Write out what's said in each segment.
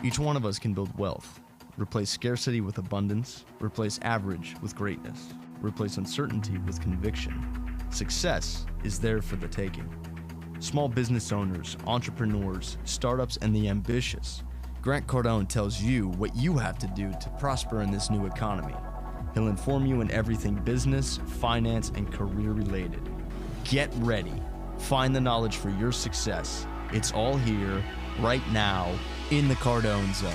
Each one of us can build wealth, replace scarcity with abundance, replace average with greatness, replace uncertainty with conviction. Success is there for the taking. Small business owners, entrepreneurs, startups, and the ambitious. Grant Cardone tells you what you have to do to prosper in this new economy. He'll inform you in everything business, finance, and career related. Get ready. Find the knowledge for your success. It's all here, right now, in the Cardone Zone.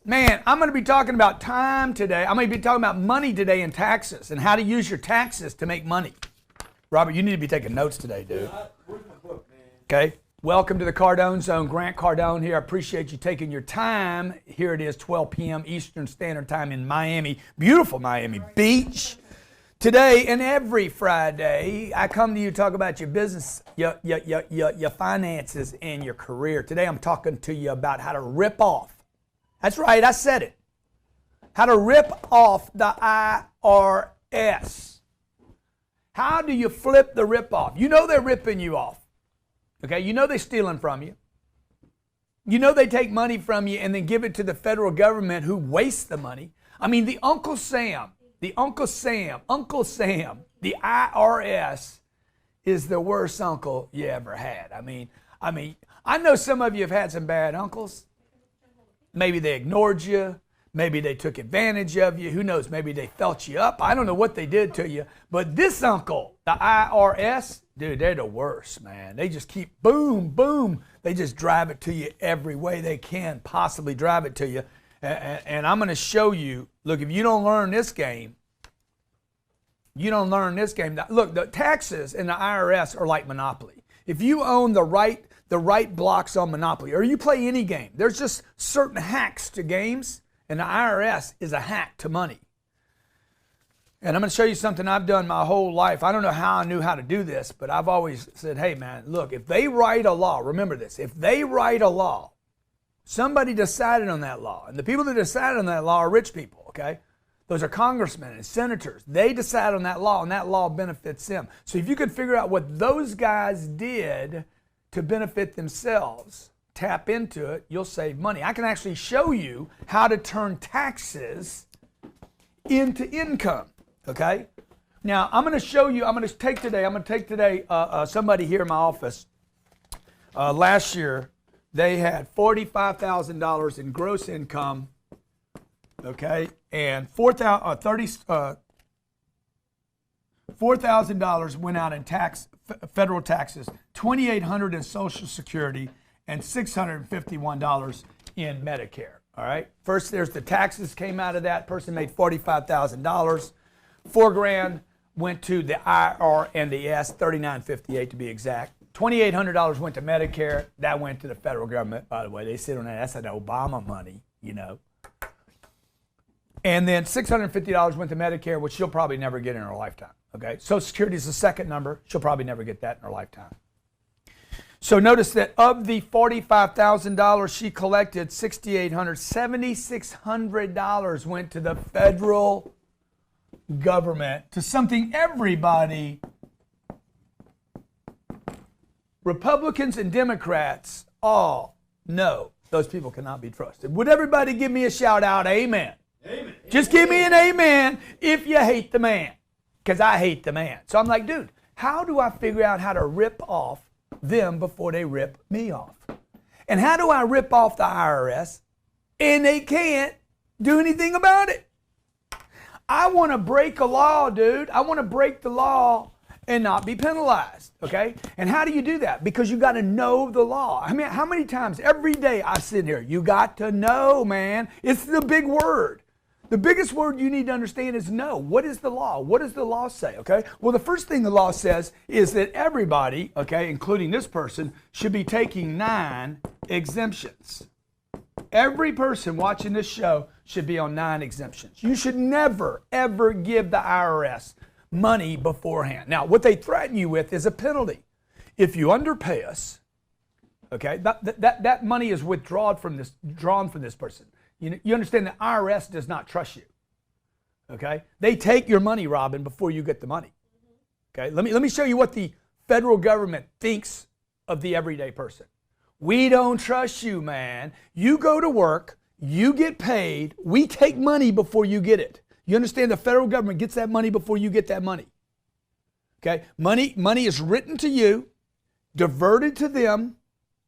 Man, I'm going to be talking about time today. I'm going to be talking about money today and taxes and how to use your taxes to make money. Robert, you need to be taking notes today, dude. Okay. Welcome to the Cardone Zone. Grant Cardone here. I appreciate you taking your time. Here it is, 12 p.m. Eastern Standard Time in Miami. Beautiful Miami Beach. Today and every Friday, I come to you to talk about your business, your finances, and your career. Today I'm talking to you about how to rip off. That's right, I said it. How to rip off the IRS. How do you flip the rip off? You know they're ripping you off. Okay, you know they're stealing from you. You know they take money from you and then give it to the federal government who wastes the money. I mean, the Uncle Sam, the IRS is the worst uncle you ever had. I mean, I know some of you have had some bad uncles. Maybe they ignored you. Maybe they took advantage of you. Who knows? Maybe they felt you up. I don't know what they did to you. But this uncle, the IRS, dude, they're the worst, man. They just keep boom, boom. They just drive it to you every way they can possibly drive it to you. And I'm going to show you, look, if you don't learn this game, Look, the taxes in the IRS are like Monopoly. If you own the right blocks on Monopoly, or you play any game, there's just certain hacks to games, and the IRS is a hack to money. And I'm going to show you something I've done my whole life. I don't know how I knew how to do this, but I've always said, hey man, look, if they write a law, remember this, if they write a law, somebody decided on that law, and the people that decided on that law are rich people, okay? Those are congressmen and senators. They decide on that law, and that law benefits them. So if you could figure out what those guys did to benefit themselves, tap into it, you'll save money. I can actually show you how to turn taxes into income, okay? Now, I'm going to take today somebody here in my office. Last year, they had $45,000 in gross income, okay? And $4,000 went out in federal taxes, $2,800 in Social Security, and $651 in Medicare. All right. First, there's the taxes came out of that. Person made $45,000. $4,000 went to the IR and the EST, $3,958 to be exact. $2,800 went to Medicare. That went to the federal government. By the way, they sit on that. That's that Obama money, you know. And then $650 went to Medicare, which she'll probably never get in her lifetime. Okay, Social Security is the second number. She'll probably never get that in her lifetime. So notice that of the $45,000 she collected, $7,600 went to the federal government, to something everybody, Republicans and Democrats, all know those people cannot be trusted. Would everybody give me a shout out? Amen. Amen. Just give me an amen if you hate the man. Because I hate the man. So I'm like, dude, how do I figure out how to rip off them before they rip me off? And how do I rip off the IRS and they can't do anything about it? I want to break a law, dude. I want to break the law and not be penalized, okay? And how do you do that? Because you got to know the law. I mean, how many times every day I sit here, you got to know, man. It's the big word. The biggest word you need to understand is know. What is the law? What does the law say, okay? Well, the first thing the law says is that everybody, okay, including this person, should be taking 9 exemptions. every person watching this show should be on 9 exemptions. You should never, ever give the IRS money beforehand. Now, what they threaten you with is a penalty. If you underpay us, okay, that money is drawn from this person. You understand the IRS does not trust you. Okay? They take your money, Robin, before you get the money. Okay? Let me show you what the federal government thinks of the everyday person. We don't trust you, man. You go to work, you get paid, we take money before you get it. You understand the federal government gets that money before you get that money. Okay? Money is written to you, diverted to them,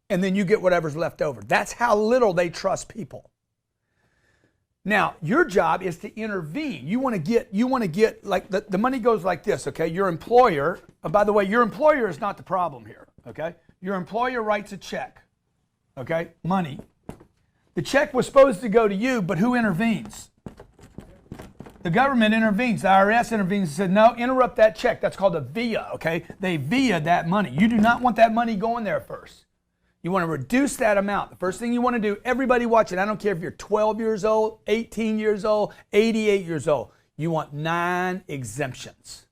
and then you get whatever's left over. That's how little they trust people. Now, your job is to intervene. You want to get like the money goes like this, okay? Your employer, by the way, your employer is not the problem here, okay? Your employer writes a check, okay? Money. The check was supposed to go to you, but who intervenes? The government intervenes. The IRS intervenes and said, no, interrupt that check. That's called a via, okay? They via that money. You do not want that money going there first. You want to reduce that amount. The first thing you want to do, everybody watching, I don't care if you're 12 years old, 18 years old, 88 years old, you want 9 exemptions,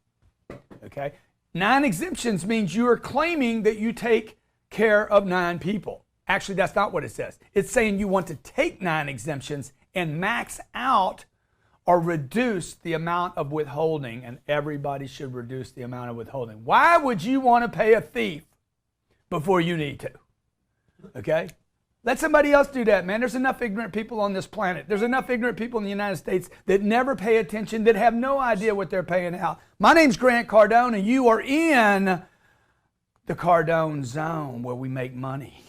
okay? 9 exemptions means you are claiming that you take care of 9 people. Actually, that's not what it says. It's saying you want to take 9 exemptions and max out or reduce the amount of withholding, and everybody should reduce the amount of withholding. Why would you want to pay a thief before you need to? Okay? Let somebody else do that, man. There's enough ignorant people on this planet. There's enough ignorant people in the United States that never pay attention, that have no idea what they're paying out. My name's Grant Cardone, and you are in the Cardone Zone, where we make money.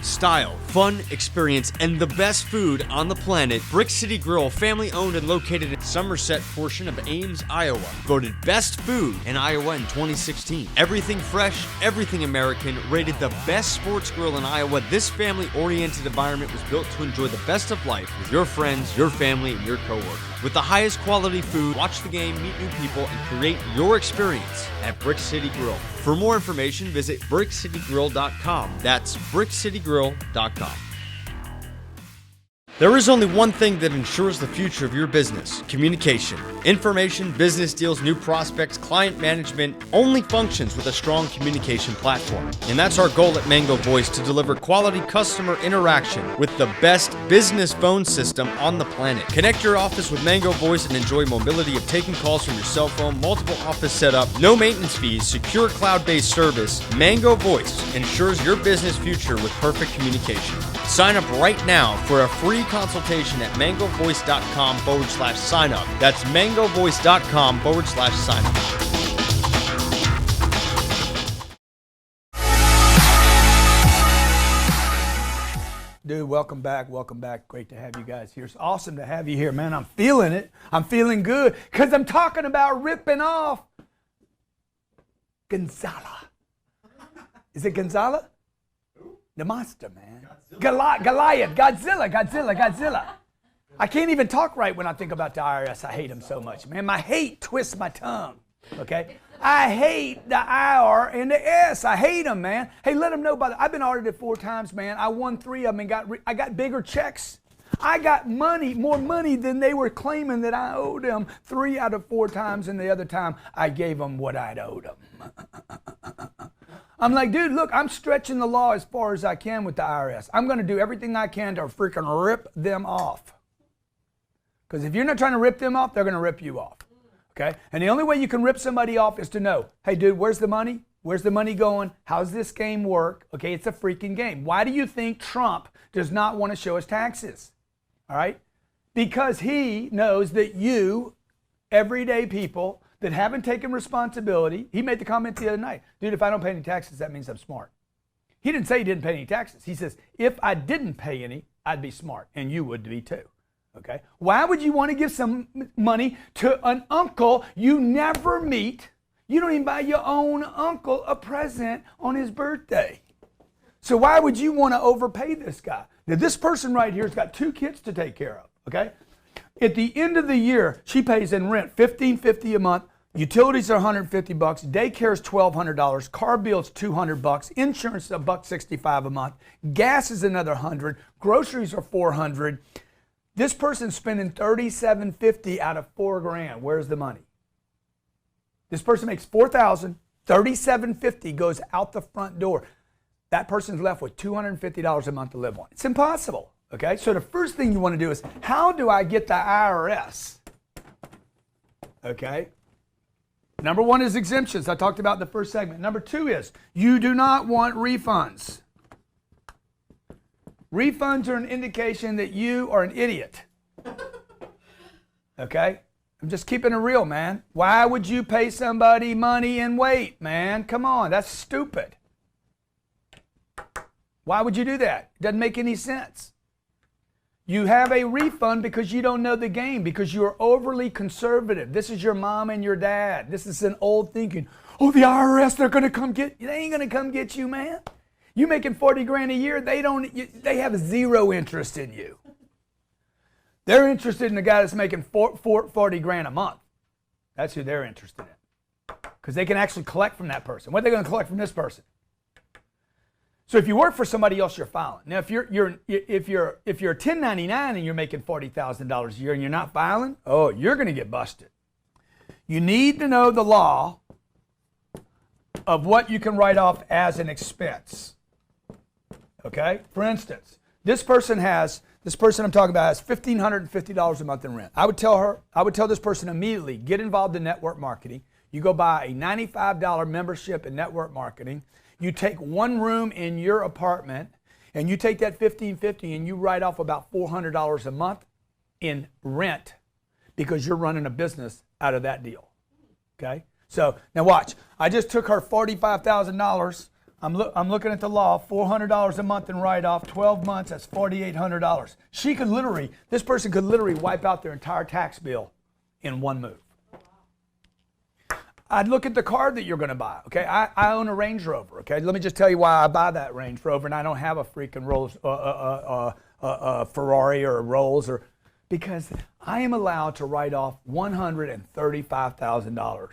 Style, fun, experience, and the best food on the planet. Brick City Grill, family owned and located in Somerset portion of Ames, Iowa. Voted best food in Iowa in 2016. Everything fresh, everything American. Rated the best sports grill in Iowa. This family-oriented environment was built to enjoy the best of life with your friends, your family, and your coworkers. With the highest quality food, watch the game, meet new people, and create your experience at Brick City Grill. For more information, visit brickcitygrill.com. That's brickcitygrill.com. There is only one thing that ensures the future of your business: communication. Information, business deals, new prospects, client management only functions with a strong communication platform. And that's our goal at Mango Voice, to deliver quality customer interaction with the best business phone system on the planet. Connect your office with Mango Voice and enjoy mobility of taking calls from your cell phone, multiple office setup, no maintenance fees, secure cloud-based service. Mango Voice ensures your business future with perfect communication. Sign up right now for a free consultation at mangovoice.com/sign up. That's mangovoice.com/sign up. Dude, welcome back. Welcome back. Great to have you guys here. It's awesome to have you here, man. I'm feeling it. I'm feeling good because I'm talking about ripping off Gonzala. Is it Gonzala? The monster, man. Goliath. Godzilla. I can't even talk right when I think about the IRS. I hate them so much, man. My hate twists my tongue, okay? I hate the IR and the S. I hate them, man. Hey, let them know about it. I've been audited 4 times, man. I won 3 of them and I got bigger checks. I got money, more money than they were claiming that I owed them 3 out of 4 times, and the other time I gave them what I'd owed them. I'm like, dude, look, I'm stretching the law as far as I can with the IRS. I'm going to do everything I can to freaking rip them off. Because if you're not trying to rip them off, they're going to rip you off. Okay? And the only way you can rip somebody off is to know, hey, dude, where's the money? Where's the money going? How's this game work? Okay, it's a freaking game. Why do you think Trump does not want to show us taxes? All right? Because he knows that you, everyday people that haven't taken responsibility, he made the comment the other night, dude, if I don't pay any taxes, that means I'm smart. He didn't say he didn't pay any taxes. He says, if I didn't pay any, I'd be smart, and you would be too. Okay? Why would you want to give some money to an uncle you never meet? You don't even buy your own uncle a present on his birthday. So why would you want to overpay this guy? Now, this person right here has got 2 kids to take care of, okay? At the end of the year, she pays in rent $1,550 a month, utilities are $150, daycare is $1,200, car bill's $200, insurance is $165 a month, gas is another $100, groceries are $400. This person's spending $3,750 out of $4,000. Where's the money? This person makes $4,000, $3,750 goes out the front door. That person's left with $250 a month to live on. It's impossible, okay? So the first thing you want to do is, how do I get the IRS? Okay? Number 1 is exemptions. I talked about in the first segment. Number 2 is, you do not want refunds. Refunds are an indication that you are an idiot. Okay? I'm just keeping it real, man. Why would you pay somebody money and wait, man? Come on, that's stupid. Why would you do that? It doesn't make any sense. You have a refund because you don't know the game, because you're overly conservative. This is your mom and your dad. This is an old thinking. Oh, the IRS, they're going to come get you. They ain't going to come get you, man. You making 40 grand a year, they have zero interest in you. They're interested in the guy that's making 40 grand a month. That's who they're interested in. Because they can actually collect from that person. What are they going to collect from this person? So if you work for somebody else, you're filing. Now, if you're a 1099 and you're making $40,000 a year and you're not filing, oh, you're going to get busted. You need to know the law of what you can write off as an expense. Okay? For instance, this person I'm talking about has $1,550 a month in rent. I would tell this person immediately, get involved in network marketing. You go buy a $95 membership in network marketing. You take 1 room in your apartment, and you take that $1,550 and you write off about $400 a month in rent because you're running a business out of that deal. Okay? So now watch. I just took her $45,000. I'm looking at the law, $400 a month in write-off, 12 months, that's $4,800. This person could literally wipe out their entire tax bill in 1 move. I'd look at the car that you're going to buy, okay? I own a Range Rover, okay? Let me just tell you why I buy that Range Rover and I don't have a freaking Ferrari or a Rolls, because I am allowed to write off $135,000,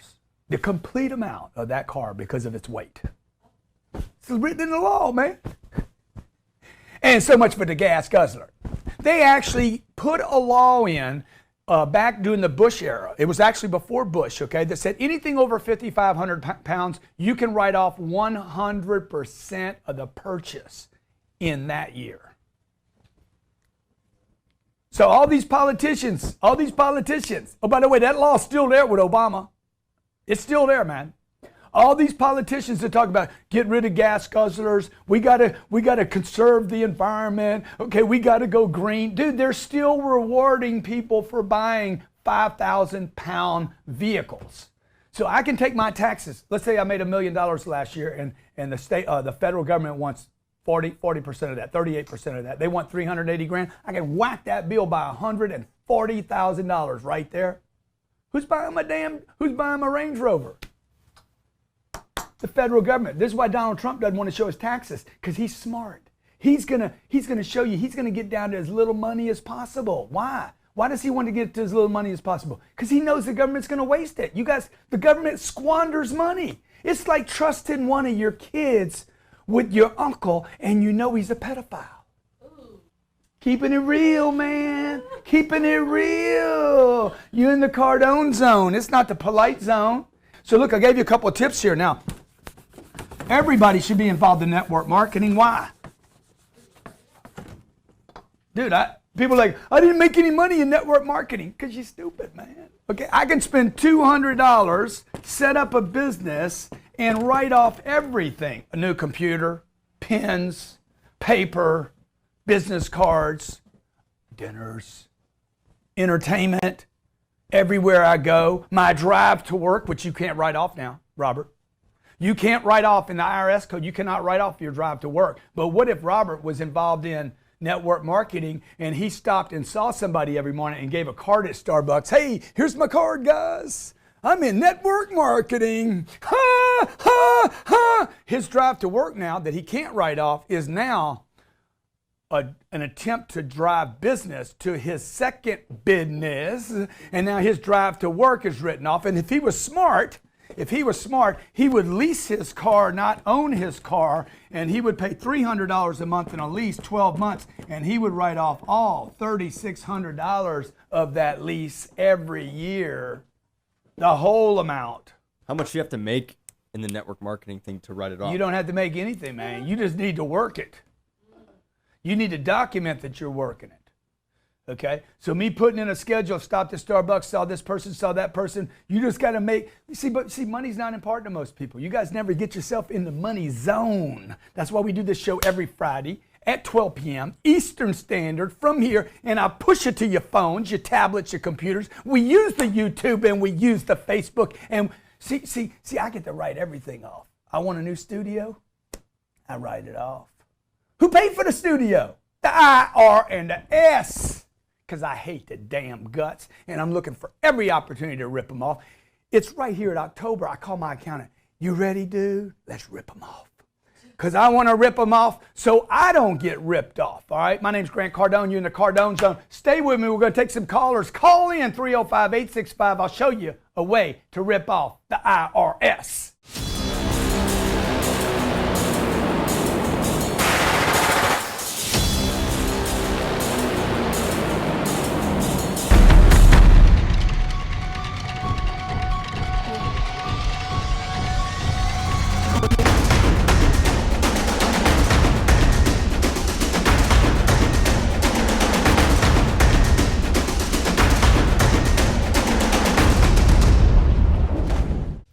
the complete amount of that car because of its weight. It's written in the law, man. And so much for the gas guzzler. They actually put a law in back during the Bush era. It was actually before Bush, okay, that said anything over 5,500 pounds, you can write off 100% of the purchase in that year. So all these politicians, oh, by the way, that law's still there with Obama. It's still there, man. All these politicians that talk about get rid of gas guzzlers, we gotta conserve the environment, okay, we gotta go green. Dude, they're still rewarding people for buying 5,000-pound vehicles. So I can take my taxes. Let's say I made $1 million last year, and the federal government wants 40% of that, 38% of that. They want 380 grand. I can whack that bill by $140,000 right there. Who's buying my Range Rover? The federal government. This is why Donald Trump doesn't want to show his taxes, because he's smart. He's gonna show you, he's gonna get down to as little money as possible. Why? Why does he want to get to as little money as possible? Because he knows the government's gonna waste it. You guys, the government squanders money. It's like trusting one of your kids with your uncle and you know he's a pedophile. Ooh. Keeping it real, man. Keeping it real. You're in the Cardone zone. It's not the polite zone. So look, I gave you a couple of tips here. Now, everybody should be involved in network marketing. Why? Dude, people are like, I didn't make any money in network marketing. Because you're stupid, man. Okay, I can spend $200, set up a business, and write off everything. A new computer, pens, paper, business cards, dinners, entertainment, everywhere I go. My drive to work, which you can't write off now, Robert. You can't write off in the IRS code. You cannot write off your drive to work. But what if Robert was involved in network marketing, and he stopped and saw somebody every morning and gave a card at Starbucks. Hey, here's my card, guys. I'm in network marketing. Ha, ha, ha. His drive to work now that he can't write off is now an attempt to drive business to his second business. And now his drive to work is written off. And if he was smart, he would lease his car, not own his car, and he would pay $300 a month in a lease, 12 months, and he would write off all $3,600 of that lease every year, the whole amount. How much do you have to make in the network marketing thing to write it off? You don't have to make anything, man. You just need to work it. You need to document that you're working it. Okay, so me putting in a schedule, stopped at Starbucks, saw this person, saw that person. You just got to make, see, money's not important to most people. You guys never get yourself in the money zone. That's why we do this show every Friday at 12 p.m. Eastern Standard from here, and I push it to your phones, your tablets, your computers. We use the YouTube and we use the Facebook, and see, I get to write everything off. I want a new studio, I write it off. Who paid for the studio? The IRS. Because I hate the damn guts, and I'm looking for every opportunity to rip them off. It's right here in October. I call my accountant. You ready, dude? Let's rip them off. Because I want to rip them off so I don't get ripped off, all right? My name's Grant Cardone. You're in the Cardone Zone. Stay with me. We're going to take some callers. Call in 305-865. I'll show you a way to rip off the IRS.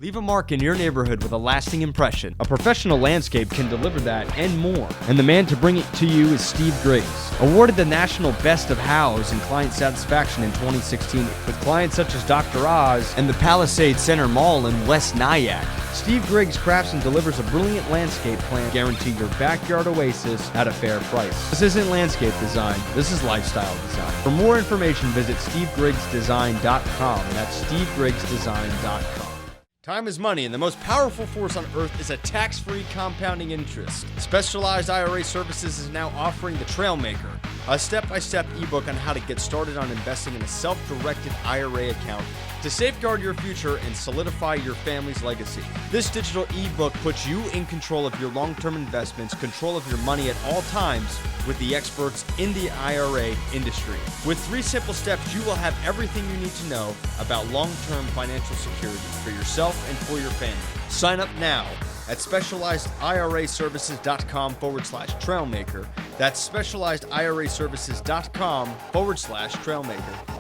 Leave a mark in your neighborhood with a lasting impression. A professional landscape can deliver that and more. And the man to bring it to you is Steve Griggs. Awarded the National Best of Hows in Client Satisfaction in 2016 with clients such as Dr. Oz and the Palisades Center Mall in West Nyack. Steve Griggs crafts and delivers a brilliant landscape plan, guarantee your backyard oasis at a fair price. This isn't landscape design, this is lifestyle design. For more information, visit SteveGriggsDesign.com. That's SteveGriggsDesign.com. Time is money, and the most powerful force on earth is a tax-free compounding interest. Specialized IRA Services is now offering the Trailmaker, a step-by-step ebook on how to get started on investing in a self-directed IRA account to safeguard your future and solidify your family's legacy. This digital ebook puts you in control of your long-term investments, control of your money at all times with the experts in the IRA industry. With 3 simple steps, you will have everything you need to know about long-term financial security for yourself and for your family. Sign up now at specializediraservices.com/trailmaker. That's specializediraservices.com/trailmaker.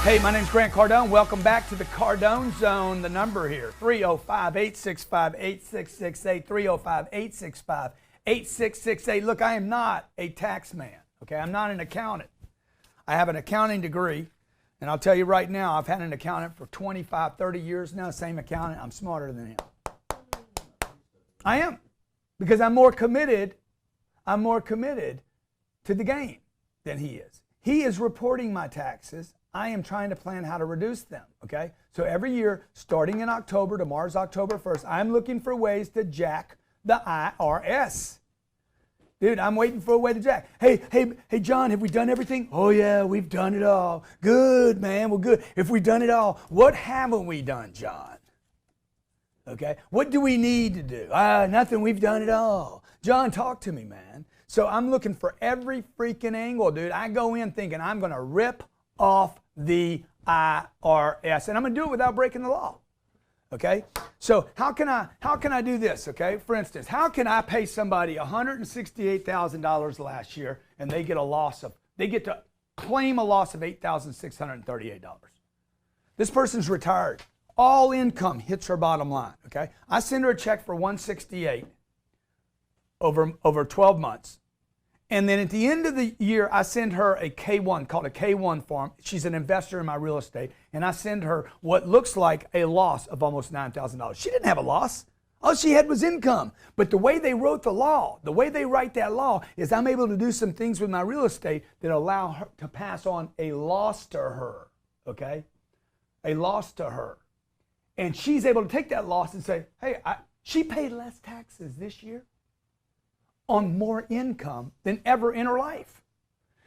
Hey, my name's Grant Cardone. Welcome back to the Cardone Zone. The number here, 305-865-8668, 305-865-8668. Look, I am not a tax man, okay? I'm not an accountant. I have an accounting degree, and I'll tell you right now, I've had an accountant for 25, 30 years now, same accountant. I'm smarter than him. I am, because I'm more committed to the game than he is. He is reporting my taxes. I am trying to plan how to reduce them, okay? So every year, starting in October, tomorrow's October 1st, I'm looking for ways to jack the IRS. Dude, I'm waiting for a way to jack. Hey, John, have we done everything? Oh yeah, we've done it all. Good, man, well good. If we've done it all, what haven't we done, John? Okay, what do we need to do? Nothing, we've done it all. John, talk to me, man. So I'm looking for every freaking angle, dude. I go in thinking I'm gonna rip off the IRS, and I'm going to do it without breaking the law. Okay, so how can I do this? Okay, for instance, how can I pay somebody $168,000 last year and they get to claim a loss of $8,638? This person's retired. All income hits her bottom line. Okay, I send her a check for $168 over 12 months. And then at the end of the year, I send her a K1 called a K1 form. She's an investor in my real estate. And I send her what looks like a loss of almost $9,000. She didn't have a loss. All she had was income. But the way they wrote the law, the way they write that law is I'm able to do some things with my real estate that allow her to pass on a loss to her, okay? A loss to her. And she's able to take that loss and say, hey, she paid less taxes this year on more income than ever in her life.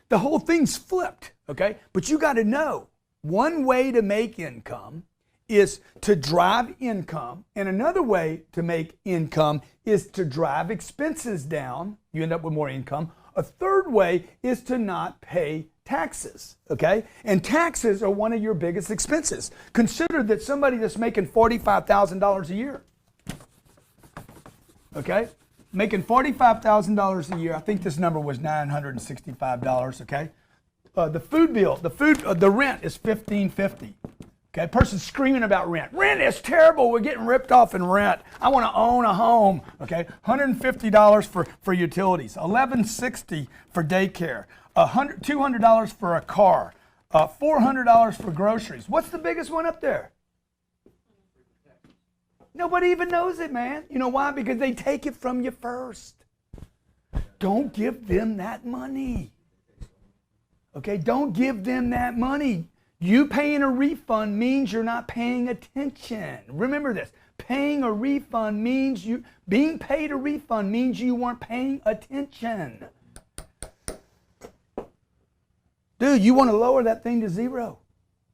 The whole thing's flipped, okay? But you got to know, one way to make income is to drive income, and another way to make income is to drive expenses down. You end up with more income. A third way is to not pay taxes, okay? And taxes are one of your biggest expenses. Consider that somebody that's making $45,000 a year, okay? Making $45,000 a year. I think this number was $965, okay? The food bill, the rent is $1,550. Okay, person's screaming about rent. Rent is terrible. We're getting ripped off in rent. I want to own a home. Okay, $150 for utilities, $1,160 for daycare, $200 for a car, $400 for groceries. What's the biggest one up there? Nobody even knows it, man. You know why? Because they take it from you first. Don't give them that money. Okay, don't give them that money. You paying a refund means you're not paying attention. Remember this. Paying a refund means being paid a refund means you weren't paying attention. Dude, you want to lower that thing to zero.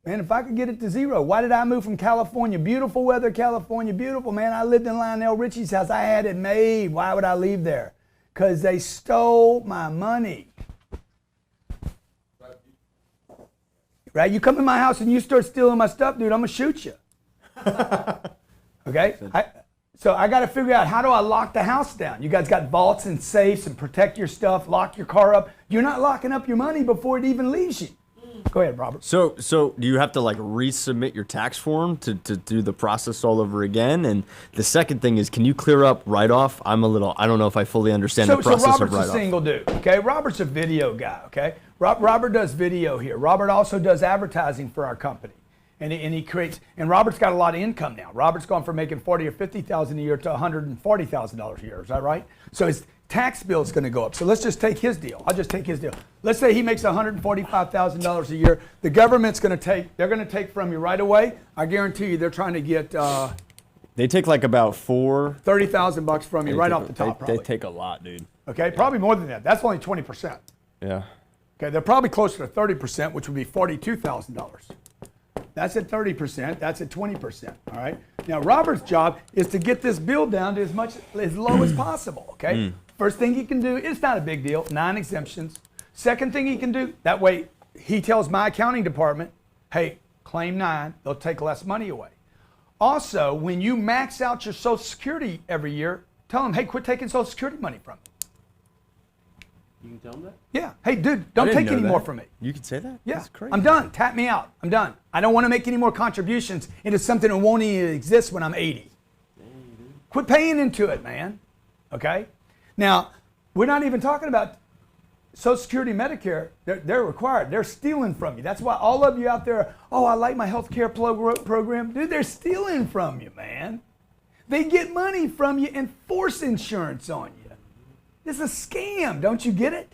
Man, if I could get it to zero, why did I move from California? Beautiful weather, California, beautiful, man. I lived in Lionel Richie's house. I had it made. Why would I leave there? Because they stole my money. Right? You come in my house and you start stealing my stuff, dude, I'm going to shoot you. Okay? So I got to figure out, how do I lock the house down? You guys got vaults and safes and protect your stuff, lock your car up. You're not locking up your money before it even leaves you. Go ahead, Robert. So do you have to like resubmit your tax form to do the process all over again? And the second thing is, can you clear up write-off? I don't know if I fully understand the process of write-off. So Robert's a single dude, okay? Robert's a video guy, okay? Robert does video here. Robert also does advertising for our company. And he creates, and Robert's got a lot of income now. Robert's gone from making $40,000 or $50,000 a year to $140,000 a year, is that right? So his tax bill is going to go up. So let's just take his deal. I'll just take his deal. Let's say he makes $145,000 a year. The government's going to take from you right away. I guarantee you they're trying to get they take like about $30,000 from you right off the top. They take a lot, dude. Okay, probably more than that. That's only 20%. Yeah. Okay, they're probably closer to 30%, which would be $42,000. That's at 30%, that's at 20%, all right? Now, Robert's job is to get this bill down to as low as possible, okay? First thing he can do, it's not a big deal, 9 exemptions. Second thing he can do, that way he tells my accounting department, hey, claim 9, they'll take less money away. Also, when you max out your Social Security every year, tell them, hey, quit taking Social Security money from me. You can tell them that? Yeah. Hey, dude, don't take any more from me. You can say that? Yeah. That's crazy. I'm done. Tap me out. I'm done. I don't want to make any more contributions into something that won't even exist when I'm 80. Quit paying into it, man. Okay? Now, we're not even talking about Social Security, Medicare. They're required. They're stealing from you. That's why all of you out there, oh, I like my health care program. Dude, they're stealing from you, man. They get money from you and force insurance on you. It's a scam. Don't you get it?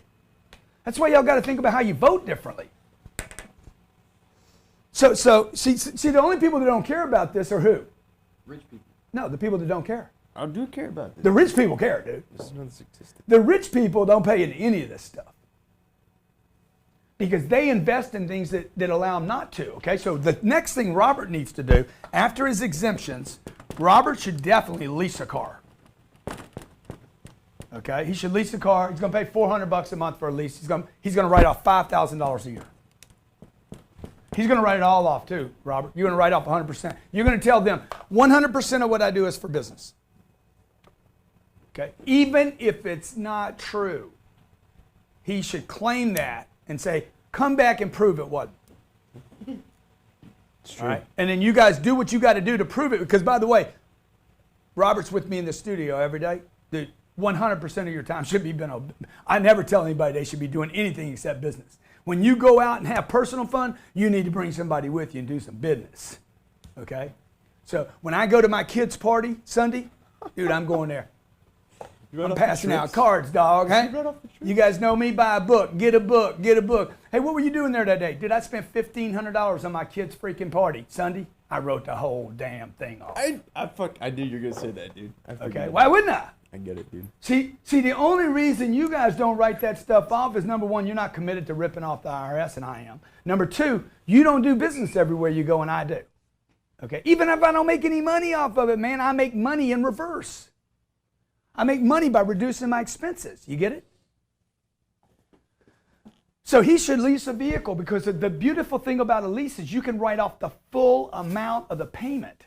That's why y'all got to think about how you vote differently. So see, the only people that don't care about this are who? Rich people. No, the people that don't care. I do care about this. The rich people care, dude. This is another statistic. The rich people don't pay into any of this stuff because they invest in things that allow them not to. Okay, so the next thing Robert needs to do after his exemptions, Robert should definitely lease a car. Okay, he should lease a car. He's going to pay $400 a month for a lease. He's going to write off $5,000 a year. He's going to write it all off too, Robert. You're going to write off 100%. You're going to tell them 100% of what I do is for business. Okay, even if it's not true, he should claim that and say, "Come back and prove it wasn't." It's true. All right? And then you guys do what you got to do to prove it. Because by the way, Robert's with me in the studio every day. Dude, 100% of your time should be I never tell anybody they should be doing anything except business. When you go out and have personal fun, you need to bring somebody with you and do some business. Okay? So when I go to my kids' party Sunday, dude, I'm going there. I'm passing out cards, dog. Hey? You guys know me, buy a book, get a book, get a book. Hey, what were you doing there that day? Dude, I spent $1,500 on my kids' freaking party Sunday. I wrote the whole damn thing off. I knew you were going to say that, dude. Okay, why wouldn't I? I get it, dude. See, the only reason you guys don't write that stuff off is, number one, you're not committed to ripping off the IRS, and I am. Number two, you don't do business everywhere you go, and I do. Okay, even if I don't make any money off of it, man, I make money in reverse. I make money by reducing my expenses. You get it? So he should lease a vehicle, because the beautiful thing about a lease is you can write off the full amount of the payment.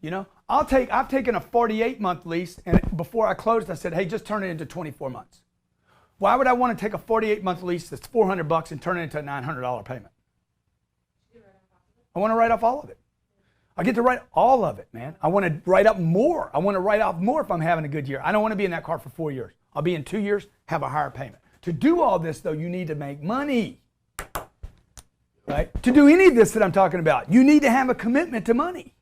You know, I've taken a 48-month lease, and before I closed, I said, hey, just turn it into 24 months. Why would I want to take a 48-month lease that's $400 and turn it into a $900 payment? I want to write off all of it. I get to write all of it, man. I want to write up more. I want to write off more if I'm having a good year. I don't want to be in that car for 4 years. I'll be in 2 years, have a higher payment. To do all this, though, you need to make money. Right? To do any of this that I'm talking about, you need to have a commitment to money.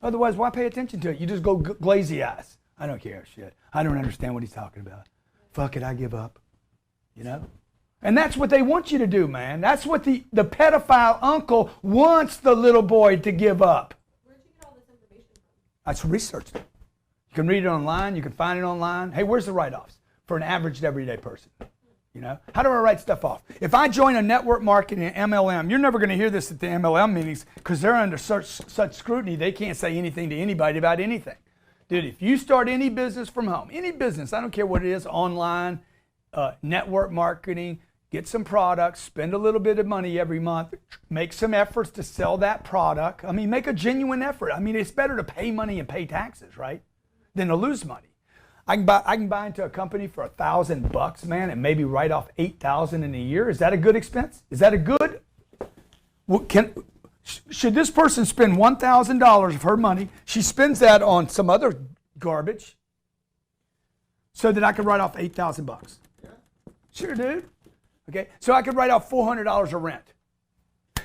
Otherwise, why pay attention to it? You just go glazy eyes. I don't care, shit. I don't understand what he's talking about. Fuck it, I give up. You know? And that's what they want you to do, man. That's what the pedophile uncle wants the little boy to give up. Where'd you get all this information from? That's researched. You can read it online. You can find it online. Hey, where's the write-offs for an average everyday person? You know, how do I write stuff off? If I join a network marketing MLM, you're never going to hear this at the MLM meetings, because they're under such scrutiny, they can't say anything to anybody about anything. Dude, if you start any business from home, any business, I don't care what it is, online, network marketing, get some products, spend a little bit of money every month, make some efforts to sell that product. I mean, make a genuine effort. I mean, it's better to pay money and pay taxes, right, than to lose money. I can buy into a company for $1,000, man, and maybe write off $8,000 in a year. Is that a good expense? Is that a good? Should this person spend $1,000 of her money? She spends that on some other garbage, so that I could write off $8,000. Yeah. Sure, dude. Okay, so I could write off $400 of rent.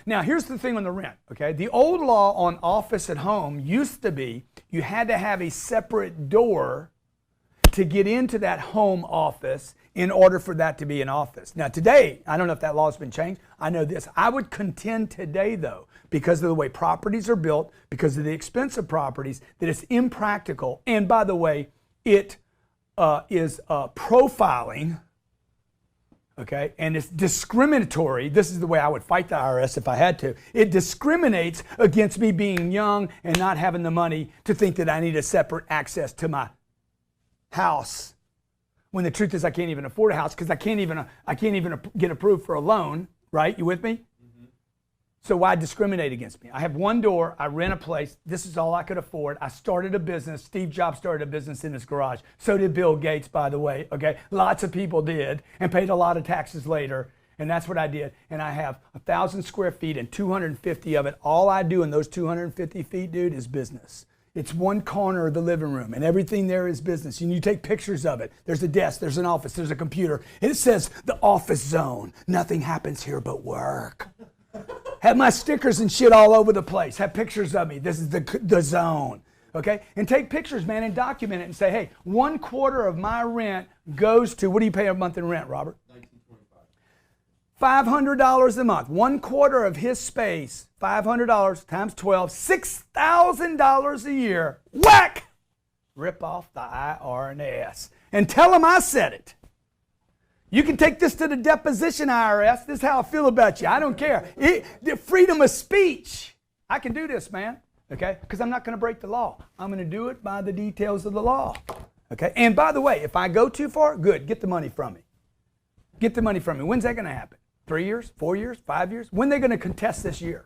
Now, here's the thing on the rent, okay? The old law on office at home used to be you had to have a separate door to get into that home office in order for that to be an office. Now, today, I don't know if that law has been changed. I know this. I would contend today, though, because of the way properties are built, because of the expense of properties, that it's impractical. And by the way, it is profiling. Okay, and it's discriminatory. This is the way I would fight the IRS if I had to. It discriminates against me being young and not having the money to think that I need a separate access to my house. When the truth is, I can't even afford a house because I can't even get approved for a loan. Right? You with me? Mm-hmm. So why discriminate against me? I have one door. I rent a place. This is all I could afford. I started a business. Steve Jobs started a business in his garage. So did Bill Gates, by the way. Okay, lots of people did, and paid a lot of taxes later. And that's what I did. And I have 1,000 square feet and 250 of it. All I do in those 250 feet, dude, is business. It's one corner of the living room, and everything there is business. And you take pictures of it. There's a desk, there's an office, there's a computer. And it says, the office zone. Nothing happens here but work. Have my stickers and shit all over the place. Have pictures of me. This is the zone. Okay? And take pictures, man, and document it and say, hey, 1/4 of my rent goes to, what do you pay a month in rent, Robert? $500 a month. 1/4 of his space, $500 times 12, $6,000 a year. Whack! Rip off the IRS. And tell them I said it. You can take this to the deposition, IRS. This is how I feel about you. I don't care. The freedom of speech. I can do this, man. Okay? Because I'm not going to break the law. I'm going to do it by the details of the law. Okay? And by the way, if I go too far, good. Get the money from me. Get the money from me. When's that going to happen? 3 years? 4 years? 5 years? When are they going to contest this year?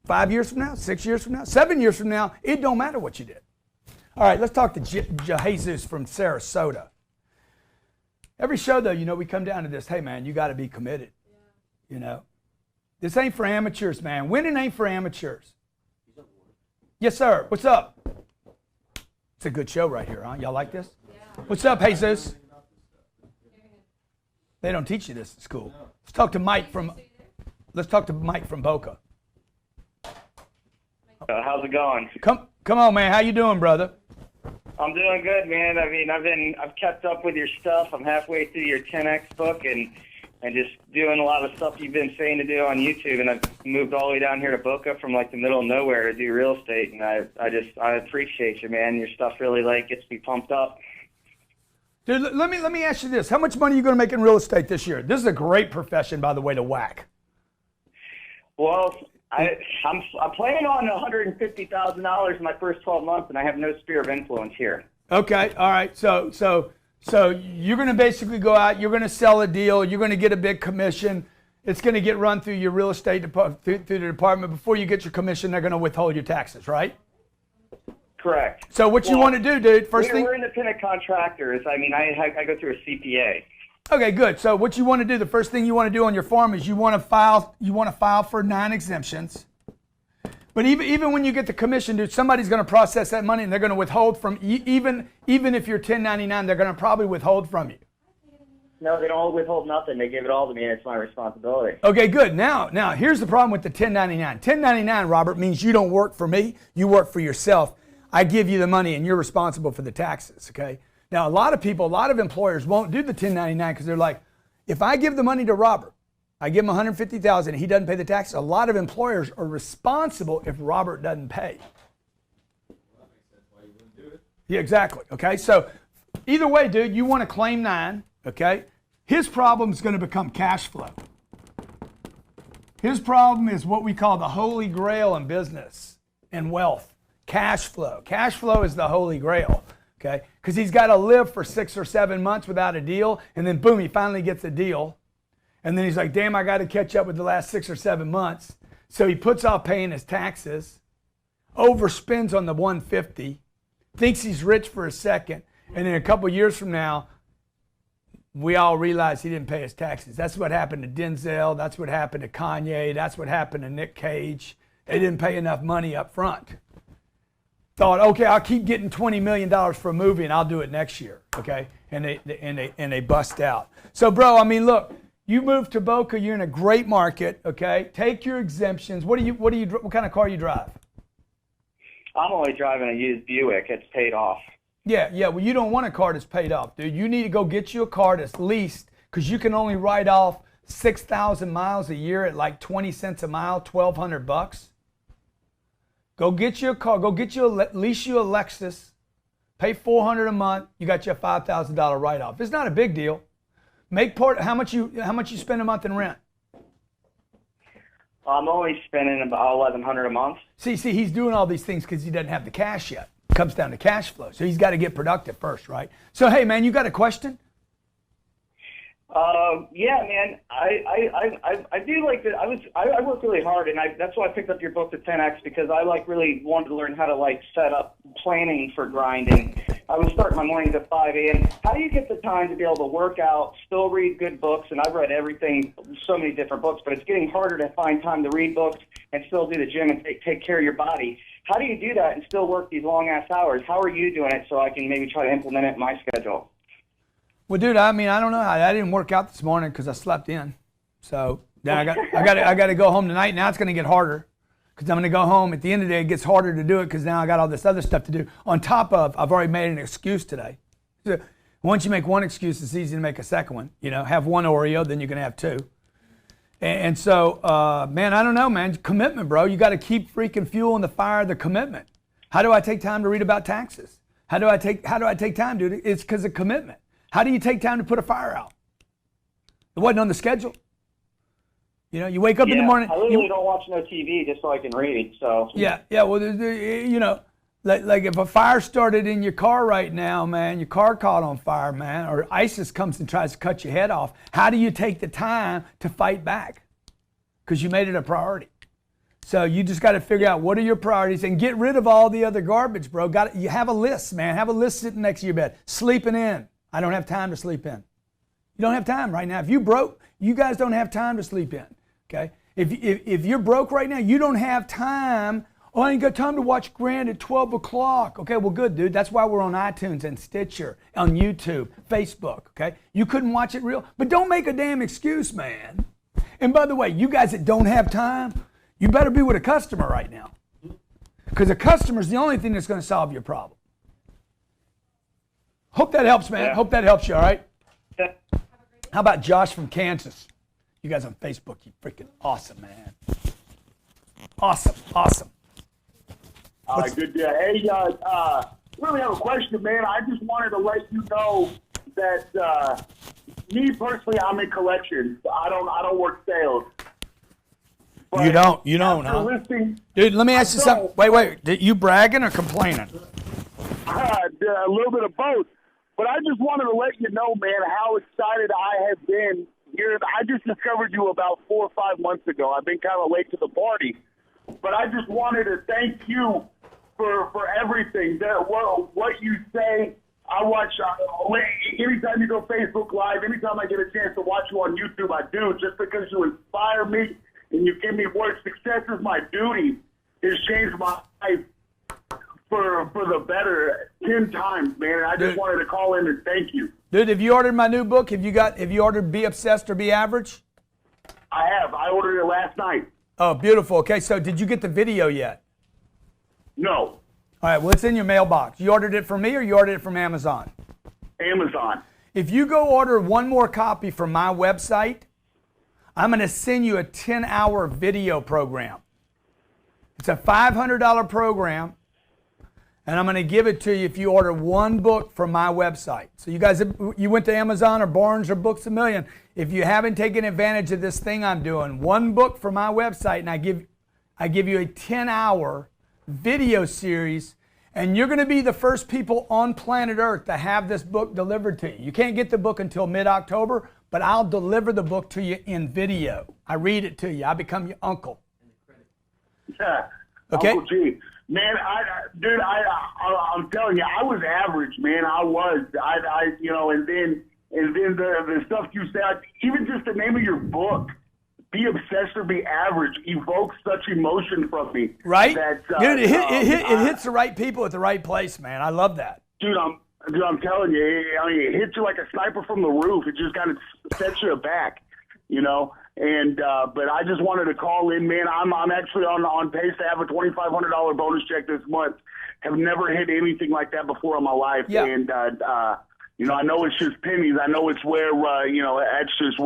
5 years from now? 6 years from now? 7 years from now? It don't matter what you did. All right, let's talk to Jesus from Sarasota. Every show, though, you know, we come down to this. Hey, man, you got to be committed. Yeah. You know, this ain't for amateurs, man. Winning ain't for amateurs. Yes, sir. What's up? It's a good show right here, huh? Y'all like this? Yeah. What's up, Jesus? They don't teach you this at school. Let's talk to Mike from Boca. How's it going? Come on, man. How you doing, brother? I'm doing good, man. I mean, I've kept up with your stuff. I'm halfway through your 10X book and just doing a lot of stuff you've been saying to do on YouTube. And I've moved all the way down here to Boca from like the middle of nowhere to do real estate. And I appreciate you, man. Your stuff really like gets me pumped up. Dude, let me ask you this. How much money are you going to make in real estate this year? This is a great profession, by the way, to whack. Well, I'm planning on $150,000 in my first 12 months, and I have no sphere of influence here. Okay, all right. So you're going to basically go out, you're going to sell a deal, you're going to get a big commission. It's going to get run through your real estate through the department. Before you get your commission, they're going to withhold your taxes, right? Correct. So what you want to do, dude? We're independent contractors. I mean, I go through a CPA. Okay, good. So what you want to do, the first thing you want to do on your farm is you want to file for 9 exemptions. But even when you get the commission, dude, somebody's going to process that money and they're going to withhold from even if you're 1099, they're going to probably withhold from you. No, they don't withhold nothing. They give it all to me, and it's my responsibility. Okay, good. Now here's the problem with the 1099. 1099, Robert, means you don't work for me. You work for yourself. I give you the money and you're responsible for the taxes, okay? Now, a lot of employers won't do the 1099 because they're like, if I give the money to Robert, I give him $150,000 and he doesn't pay the taxes, a lot of employers are responsible if Robert doesn't pay. Well, that makes sense why you wouldn't do it. Yeah, exactly, okay? So either way, dude, you want to claim 9, okay? His problem is going to become cash flow. His problem is what we call the holy grail in business and wealth. Cash flow. Cash flow is the holy grail, okay? Because he's got to live for 6 or 7 months without a deal, and then boom, he finally gets a deal. And then he's like, damn, I got to catch up with the last 6 or 7 months. So he puts off paying his taxes, overspends on the 150, thinks he's rich for a second, and then a couple years from now, we all realize he didn't pay his taxes. That's what happened to Denzel. That's what happened to Kanye. That's what happened to Nick Cage. They didn't pay enough money up front. Thought, okay, I'll keep getting $20 million for a movie and I'll do it next year, okay? And they bust out. So, bro, I mean, look, you moved to Boca, you're in a great market, okay? Take your exemptions. What kind of car you drive? I'm only driving a used Buick. It's paid off. Yeah. Well, you don't want a car that's paid off, dude. You need to go get you a car that's leased because you can only write off 6,000 miles a year at like 20 cents a mile, $1,200. Go get you a car. Lease you a Lexus. Pay $400 a month. You got you a $5,000 write-off. It's not a big deal. How much you spend a month in rent? I'm only spending about $1,100 a month. See, he's doing all these things because he doesn't have the cash yet. It comes down to cash flow. So he's got to get productive first, right? So hey, man, you got a question? Yeah, man. I do like that. I work really hard, and that's why I picked up your book, The 10X, because I really wanted to learn how to set up planning for grinding. I was starting my mornings at 5 a.m. How do you get the time to be able to work out, still read good books? And I've read everything, so many different books, but it's getting harder to find time to read books and still do the gym and take care of your body. How do you do that and still work these long ass hours? How are you doing it so I can maybe try to implement it in my schedule? Well, dude, I mean, I don't know. I didn't work out this morning because I slept in. So then I got to go home tonight. Now it's going to get harder because I'm going to go home. At the end of the day, it gets harder to do it because now I got all this other stuff to do. On top of, I've already made an excuse today. So once you make one excuse, it's easy to make a second one. You know, have one Oreo, then you can have 2. And so, man, I don't know, man. Commitment, bro. You got to keep freaking fueling the fire of the commitment. How do I take time to read about taxes? How do I take time, dude? It's because of commitment. How do you take time to put a fire out? It wasn't on the schedule. You know, you wake up in the morning. I literally don't watch no TV just so I can read. So yeah. Well, you know, like if a fire started in your car right now, man, your car caught on fire, man, or ISIS comes and tries to cut your head off. How do you take the time to fight back? Because you made it a priority. So you just got to figure out what are your priorities and get rid of all the other garbage, bro. You have a list, man. Have a list sitting next to your bed. Sleeping in. I don't have time to sleep in. You don't have time right now. If you broke, you guys don't have time to sleep in. Okay? If you're broke right now, you don't have time Oh, I ain't got time to watch Grant at 12 o'clock. Okay, well, good, dude. That's why we're on iTunes and Stitcher, on YouTube, Facebook, okay? You couldn't watch it real, but don't make a damn excuse, man. And by the way, you guys that don't have time, you better be with a customer right now. Because a customer's the only thing that's going to solve your problem. Hope that helps, man. Yeah. Hope that helps you, all right? Yeah. How about Josh from Kansas? You guys on Facebook, you freaking awesome, man. Awesome, awesome. Good day. Hey, really have a question, man. I just wanted to let you know that me personally, I'm in collections. I don't work sales. But You don't, huh? Listing, Dude, let me ask you something. Wait. Did you bragging or complaining? a little bit of both. But I just wanted to let you know, man, how excited I have been here. I just discovered you about 4 or 5 months ago. I've been kind of late to the party. But I just wanted to thank you for everything. What you say, I watch. Anytime you go Facebook Live, anytime I get a chance to watch you on YouTube, I do, just because you inspire me and you give me work. Success is my duty. It's changed my life for the better 10 times, man. And I just wanted to call in and thank you. Dude, have you ordered my new book? Have you ordered Be Obsessed or Be Average? I have. I ordered it last night. Oh, beautiful. Okay, so did you get the video yet? No. All right, well, it's in your mailbox. You ordered it from me or you ordered it from Amazon? Amazon. If you go order one more copy from my website, I'm going to send you a 10-hour video program. It's a $500 program, and I'm going to give it to you if you order one book from my website. So you guys, you went to Amazon or Barnes or Books A Million. If you haven't taken advantage of this thing I'm doing, one book from my website, and I give you a 10-hour video series, and you're going to be the first people on planet Earth to have this book delivered to you. You can't get the book until mid-October, but I'll deliver the book to you in video. I read it to you. I become your uncle. Yeah. Okay. Uncle G. Man, I'm telling you, I was average, man. I was. And then the stuff you said, even just the name of your book, Be Obsessed or Be Average, evokes such emotion from me. Right? That, dude, it hits the right people at the right place, man. I love that. Dude, I'm telling you, it hits you like a sniper from the roof. It just kind of sets you aback, And but I just wanted to call in, man. I'm actually on pace to have a $2,500 bonus check this month. Have never hit anything like that before in my life. Yeah. And I know it's just pennies. I know it's where that's just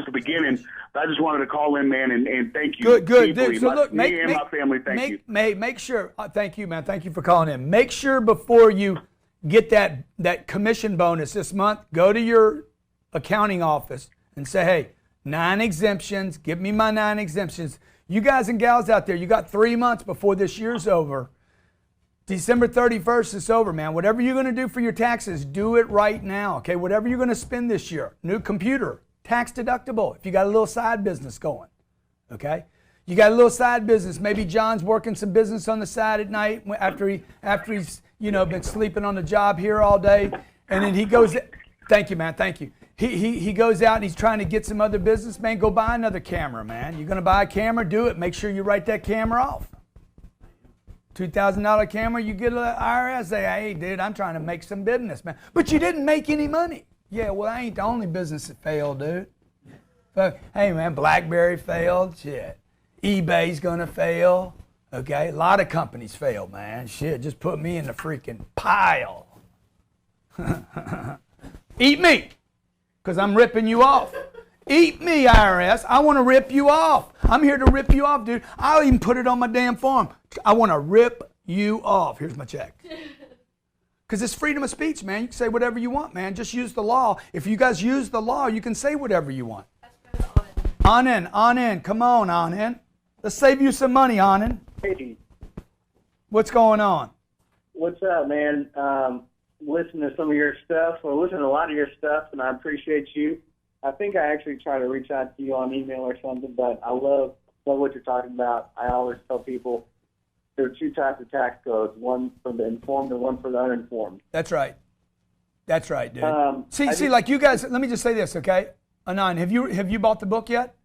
the beginning. But I just wanted to call in, man, and thank you. Good. Dude, so look, my family, thank you. Make sure. Thank you, man. Thank you for calling in. Make sure before you get that commission bonus this month, go to your accounting office and say, hey, 9 exemptions. Give me my 9 exemptions. You guys and gals out there, you got 3 months before this year's over. December 31st is over, man. Whatever you're going to do for your taxes, do it right now, okay? Whatever you're going to spend this year, new computer, tax deductible, if you got a little side business going, okay? You got a little side business. Maybe John's working some business on the side at night after he's been sleeping on the job here all day, and then he goes. Thank you, man. Thank you. He goes out and he's trying to get some other business. Man, go buy another camera, man. You're gonna buy a camera, do it. Make sure you write that camera off. $2,000 camera, you get an IRS. Say, hey, dude, I'm trying to make some business, man. But you didn't make any money. Yeah, well, I ain't the only business that failed, dude. But hey, man, BlackBerry failed. Shit. eBay's gonna fail. Okay, a lot of companies fail, man. Shit, just put me in the freaking pile. Eat me, because I'm ripping you off. Eat me, IRS. I want to rip you off. I'm here to rip you off, dude. I'll even put it on my damn form. I want to rip you off. Here's my check. Because it's freedom of speech, man. You can say whatever you want, man. Just use the law. If you guys use the law, you can say whatever you want. On in. Come on, on in. Let's save you some money, on in. Hey, What's going on? what's up, man? Listen to some of your stuff, or listen to a lot of your stuff, and I appreciate you. I think I actually try to reach out to you on email or something, but I love what you're talking about. I always tell people there are 2 types of tax codes, one for the informed and one for the uninformed. That's right. That's right, dude. I See, like you guys, let me just say this, okay? Anon, have you bought the book yet?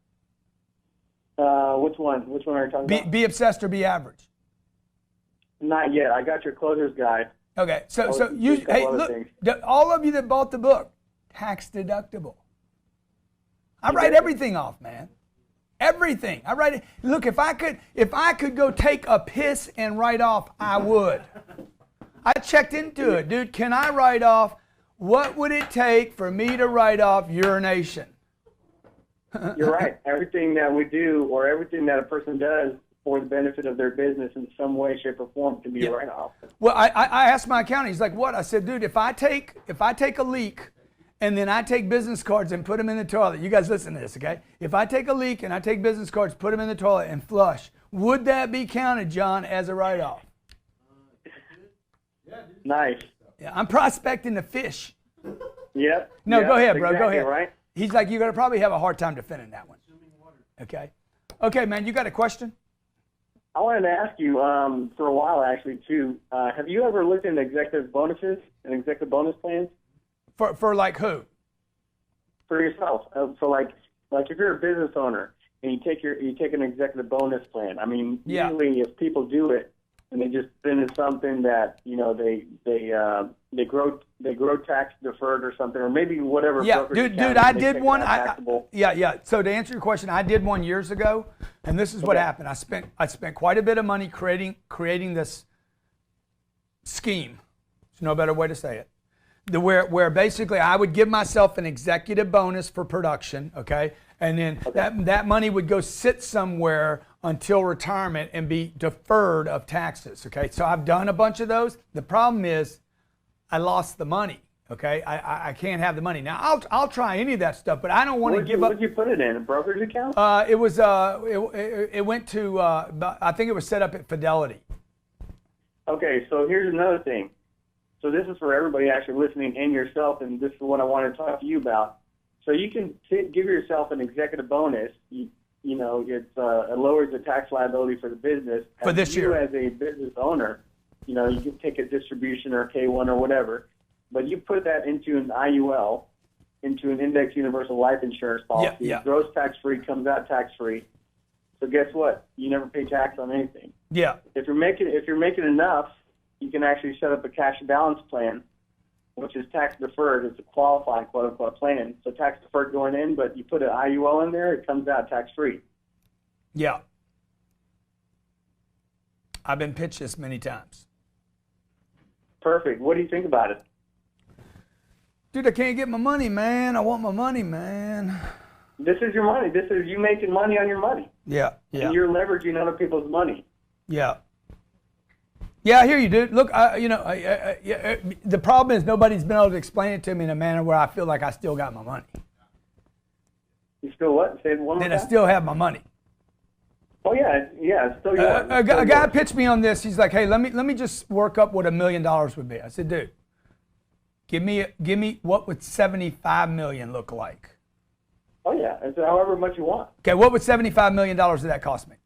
Which one? Which one are you talking about? Be Obsessed or Be Average. Not yet. I got your closer's guide. Okay, so Oh, you, just a hey, couple other look, things. all of you that bought the book, tax deductible. I write everything off, man. Everything. I write it. Look, if I could go take a piss and write off, I would. I checked into it, dude. Can I write off? What would it take for me to write off urination? You're right. Everything that we do or everything that a person does for the benefit of their business in some way, shape, or form can be a write-off. Well, I asked my accountant. He's like, "What?" I said, "Dude, if I take a leak, and then I take business cards and put them in the toilet. You guys listen to this, okay? If I take a leak and I take business cards, put them in the toilet, and flush, would that be counted, John, as a write-off?" Nice. Yeah, I'm prospecting the fish. Yep. No, yep, go ahead, bro. exactly, Go ahead. Right? He's like, "You're gonna probably have a hard time defending that one." Okay. Okay, man. You got a question? I wanted to ask you for a while, actually, too. Have you ever looked into executive bonuses and executive bonus plans For like who? for yourself? So, like if you're a business owner and you take an executive bonus plan. I mean, Yeah. usually if people do it and they just spend it something that they grow tax deferred or something, or maybe whatever. Yeah, brokerage dude, account, I they did take one. that taxable. Yeah. So to answer your question, I did one years ago, and this is what Okay. happened. I spent quite a bit of money creating this scheme. There's no better way to say it. Where basically I would give myself an executive bonus for production, okay, and then that money would go sit somewhere until retirement and be deferred of taxes, okay. So I've done a bunch of those. The problem is, I lost the money. Okay, I can't have the money now. I'll try any of that stuff, but I don't want to give up. What did you put it in? A brokerage account? It went to I think it was set up at Fidelity. Okay, so here's another thing. So this is for everybody actually listening and yourself, and this is what I want to talk to you about. So you can give yourself an executive bonus. It lowers the tax liability for the business. For this year. As a business owner, you can take a distribution or a K1 or whatever, but you put that into an IUL, into an index universal life insurance policy. Yeah. Gross tax-free, comes out tax-free. So guess what? You never pay tax on anything. Yeah. If you're making enough, you can actually set up a cash balance plan, which is tax deferred. It's a qualified quote unquote plan. So tax deferred going in, but you put an IUL in there, it comes out tax free. Yeah. I've been pitched this many times. Perfect. What do you think about it? Dude, I can't get my money, man. I want my money, man. This is your money. This is you making money on your money. Yeah. And you're leveraging other people's money. Yeah. Yeah, I hear you, dude. Look, the problem is nobody's been able to explain it to me in a manner where I feel like I still got my money. You still what? Say it one more Then time. I still have my money. Oh yeah, it's still yours. A guy pitched me on this. He's like, "Hey, let me just work up what $1 million would be." I said, "Dude, give me what would 75 million look like?" Oh yeah, it's however much you want. Okay, what would $75 million of that cost me?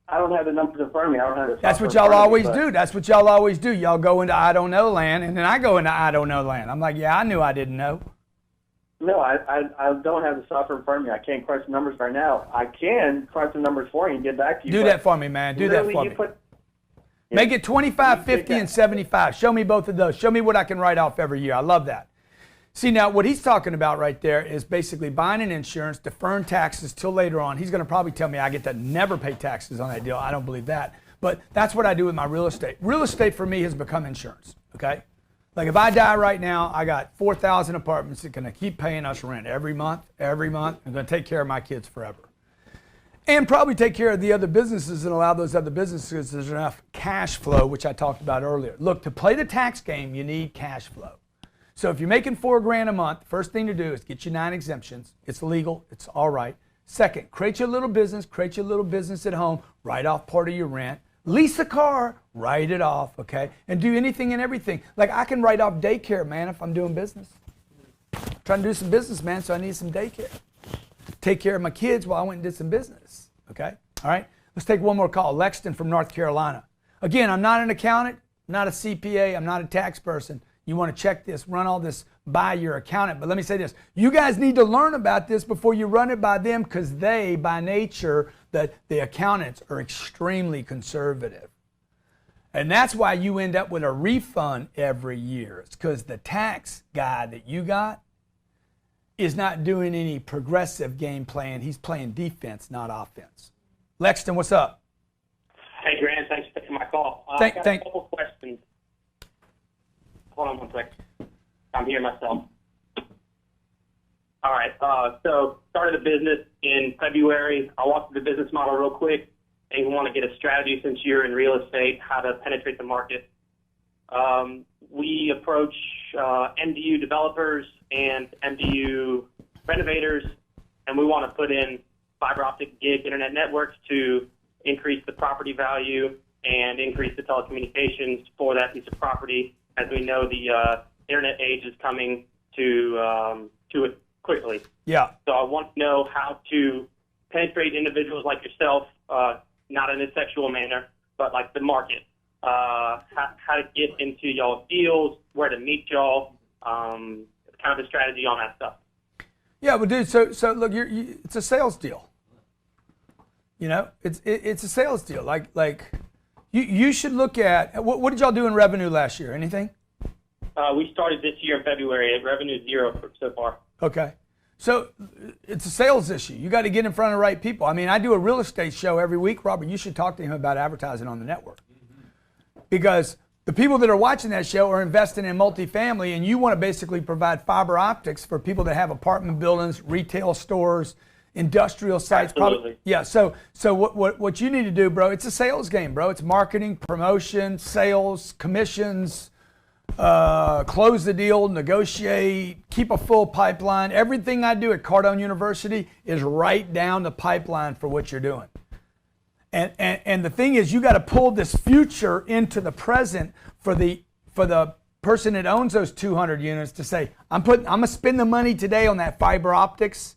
I don't have the numbers in front of me. I don't have the. That's what y'all always do. That's what y'all always do. Y'all go into I don't know land, and then I go into I don't know land. I'm like, yeah, I knew I didn't know. No, I don't have the software in front of me. I can't crunch the numbers right now. I can crunch the numbers for you and get back to you. Do that for me, man. Do that for me. Make it 25, 50, and 75. Show me both of those. Show me what I can write off every year. I love that. See, now what he's talking about right there is basically buying an insurance, deferring taxes till later on. He's going to probably tell me I get to never pay taxes on that deal. I don't believe that. But that's what I do with my real estate. Real estate for me has become insurance, okay? Like if I die right now, I got 4,000 apartments that are going to keep paying us rent every month. I'm going to take care of my kids forever. And probably take care of the other businesses and allow those other businesses there's enough cash flow, which I talked about earlier. Look, to play the tax game, you need cash flow. So if you're making $4,000 a month, first thing to do is get your 9 exemptions. It's legal. It's all right. Second, create your little business. Create your little business at home. Write off part of your rent. Lease a car. Write it off, okay? And do anything and everything. Like I can write off daycare, man, if I'm doing business. I'm trying to do some business, man, so I need some daycare. Take care of my kids while I went and did some business, okay? All right? Let's take one more call. Lexington from North Carolina. Again, I'm not an accountant, not a CPA. I'm not a tax person. You want to check this, run all this by your accountant. But let me say this. You guys need to learn about this before you run it by them, because they, by nature, the accountants are extremely conservative. And that's why you end up with a refund every year. It's because the tax guy that you got is not doing any progressive game plan. He's playing defense, not offense. Lexington, what's up? Hey, Grant, thanks for taking my call. I got a couple questions. Hold on one second. I'm hearing myself. All right, so started a business in February. I'll walk through the business model real quick. And you want to get a strategy, since you're in real estate, how to penetrate the market. We approach MDU developers and MDU renovators, and we want to put in fiber optic gig internet networks to increase the property value and increase the telecommunications for that piece of property. As we know, the internet age is coming to it quickly. Yeah. So I want to know how to penetrate individuals like yourself, not in a sexual manner, but like the market. How to get into y'all's deals, where to meet y'all, kind of a strategy on that stuff. Yeah, well, dude, so look, it's a sales deal. You know, it's a sales deal. Like you should look at, what did y'all do in revenue last year? Anything? We started this year in February. Revenue is 0 so far. Okay. So it's a sales issue. You got to get in front of the right people. I mean, I do a real estate show every week. Robert, you should talk to him about advertising on the network. Because the people that are watching that show are investing in multifamily, and you want to basically provide fiber optics for people that have apartment buildings, retail stores, industrial sites. Absolutely. Yeah, so what you need to do, bro, it's a sales game, bro. It's marketing, promotion, sales, commissions, close the deal, negotiate, keep a full pipeline. Everything I do at Cardone University is right down the pipeline for what you're doing. And the thing is, you got to pull this future into the present for the person that owns those 200 units to say, I'm gonna spend the money today on that fiber optics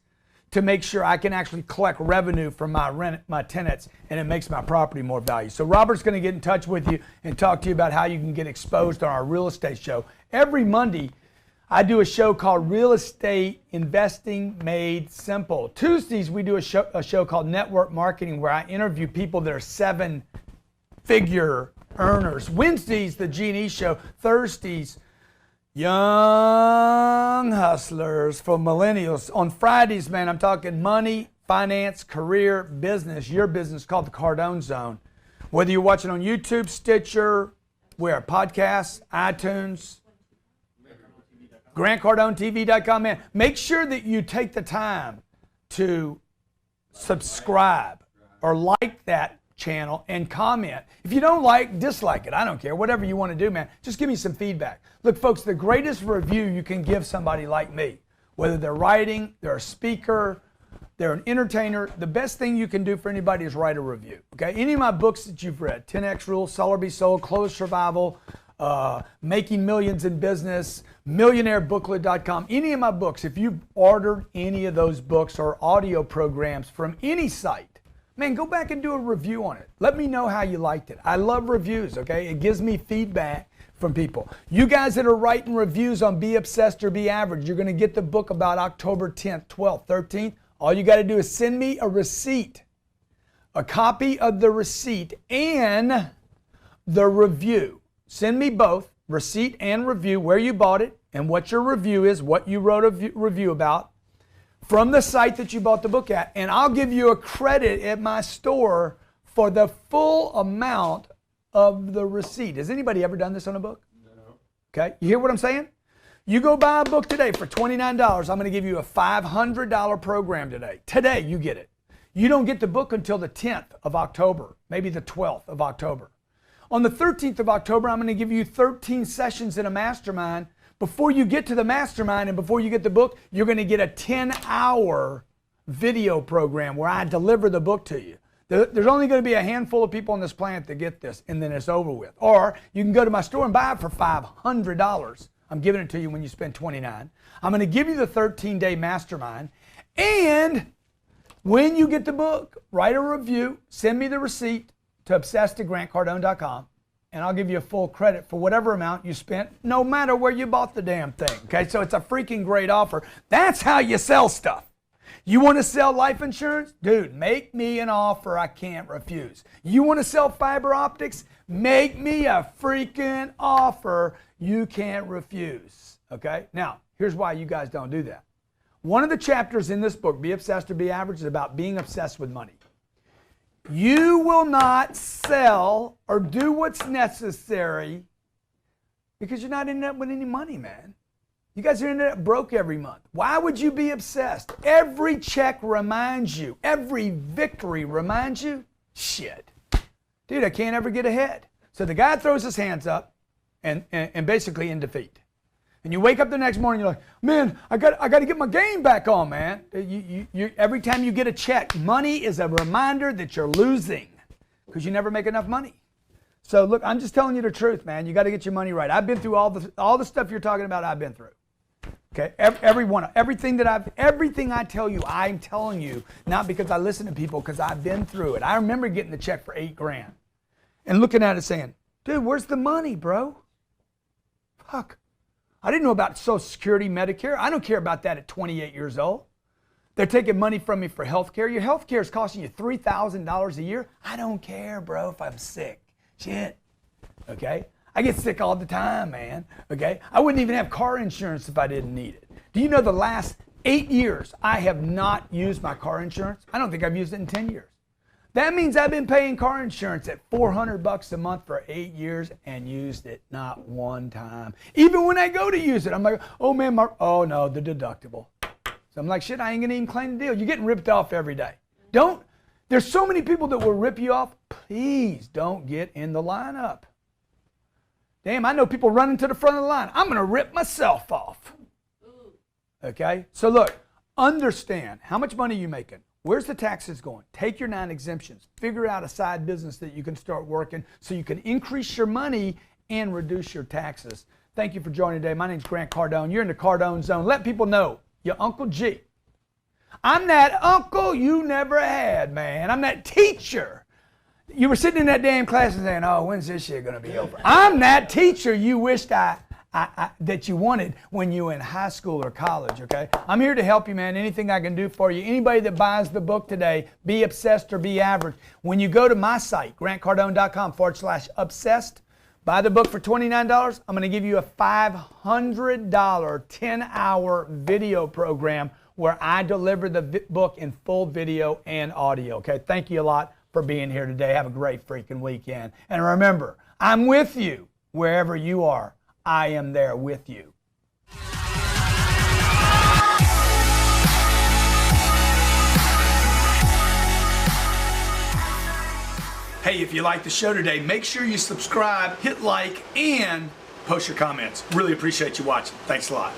to make sure I can actually collect revenue from my tenants, and it makes my property more value. So Robert's going to get in touch with you and talk to you about how you can get exposed on our real estate show. Every Monday, I do a show called Real Estate Investing Made Simple. Tuesdays, we do a show called Network Marketing, where I interview people that are 7-figure earners. Wednesdays, the G&E show. Thursdays, young hustlers for millennials. On Fridays, man, I'm talking money, finance, career, business, your business, called the Cardone Zone. Whether you're watching on YouTube, Stitcher, podcasts, iTunes, GrantCardoneTV.com, man. Make sure that you take the time to subscribe or like that channel and comment. If you don't dislike it, I don't care. Whatever you want to do, man. Just give me some feedback. Look, folks, the greatest review you can give somebody like me, whether they're writing, they're a speaker, they're an entertainer, the best thing you can do for anybody is write a review. Okay? Any of my books that you've read, 10X Rule, Sell or Be Sold, Close Survival, Making Millions in Business, MillionaireBooklet.com, any of my books, if you've ordered any of those books or audio programs from any site, man, go back and do a review on it. Let me know how you liked it. I love reviews, okay? It gives me feedback from people. You guys that are writing reviews on Be Obsessed or Be Average, you're going to get the book about October 10th, 12th, 13th. All you got to do is send me a receipt, a copy of the receipt and the review. Send me both, receipt and review, where you bought it and what your review is, what you wrote a review about, from the site that you bought the book at, and I'll give you a credit at my store for the full amount of the receipt. Has anybody ever done this on a book? No. Okay, you hear what I'm saying? You go buy a book today for $29, I'm going to give you a $500 program today. Today, you get it. You don't get the book until the 10th of October, maybe the 12th of October. On the 13th of October, I'm going to give you 13 sessions in a mastermind. Before you get to the mastermind and before you get the book, you're going to get a 10-hour video program where I deliver the book to you. There's only going to be a handful of people on this planet that get this, and then it's over with. Or you can go to my store and buy it for $500. I'm giving it to you when you spend $29. I'm going to give you the 13-day mastermind. And when you get the book, write a review, send me the receipt to obsessed@grantcardone.com. and I'll give you a full credit for whatever amount you spent, no matter where you bought the damn thing. Okay, so it's a freaking great offer. That's how you sell stuff. You want to sell life insurance? Dude, make me an offer I can't refuse. You want to sell fiber optics? Make me a freaking offer you can't refuse. Okay? Now, here's why you guys don't do that. One of the chapters in this book, Be Obsessed or Be Average, is about being obsessed with money. You will not sell or do what's necessary because you're not ending up with any money, man. You guys are ending up broke every month. Why would you be obsessed? Every check reminds you. Every victory reminds you. Shit. Dude, I can't ever get ahead. So the guy throws his hands up and basically in defeat. And you wake up the next morning, you're like, man, I got to get my game back on, man. Every time you get a check, money is a reminder that you're losing because you never make enough money. So look, I'm just telling you the truth, man. You got to get your money right. I've been through all the stuff you're talking about. I've been through. Okay, everything I tell you, I'm telling you, not because I listen to people, because I've been through it. I remember getting the check for $8,000 and looking at it saying, dude, where's the money, bro? Fuck. I didn't know about Social Security, Medicare. I don't care about that at 28 years old. They're taking money from me for health care. Your health care is costing you $3,000 a year. I don't care, bro, if I'm sick. Shit. Okay? I get sick all the time, man. Okay? I wouldn't even have car insurance if I didn't need it. Do you know the last 8 years I have not used my car insurance? I don't think I've used it in 10 years. That means I've been paying car insurance at $400 a month for 8 years and used it not one time. Even when I go to use it, I'm like, oh man, oh no, the deductible. So I'm like, shit, I ain't gonna even claim the deal. You're getting ripped off every day. There's so many people that will rip you off. Please don't get in the lineup. Damn, I know people running to the front of the line. I'm gonna rip myself off. Okay, so look, understand how much money are you making? Where's the taxes going? Take your 9 exemptions. Figure out a side business that you can start working so you can increase your money and reduce your taxes. Thank you for joining today. My name's Grant Cardone. You're in the Cardone Zone. Let people know your Uncle G. I'm that uncle you never had, man. I'm that teacher. You were sitting in that damn class and saying, oh, when's this shit going to be over? I'm that teacher you wished that you wanted when you were in high school or college, okay? I'm here to help you, man. Anything I can do for you. Anybody that buys the book today, Be Obsessed or Be Average, when you go to my site, grantcardone.com/obsessed, buy the book for $29, I'm going to give you a $500 10-hour video program where I deliver the book in full video and audio, okay? Thank you a lot for being here today. Have a great freaking weekend. And remember, I'm with you wherever you are. I am there with you. Hey, if you like the show today, make sure you subscribe, hit like, and post your comments. Really appreciate you watching. Thanks a lot.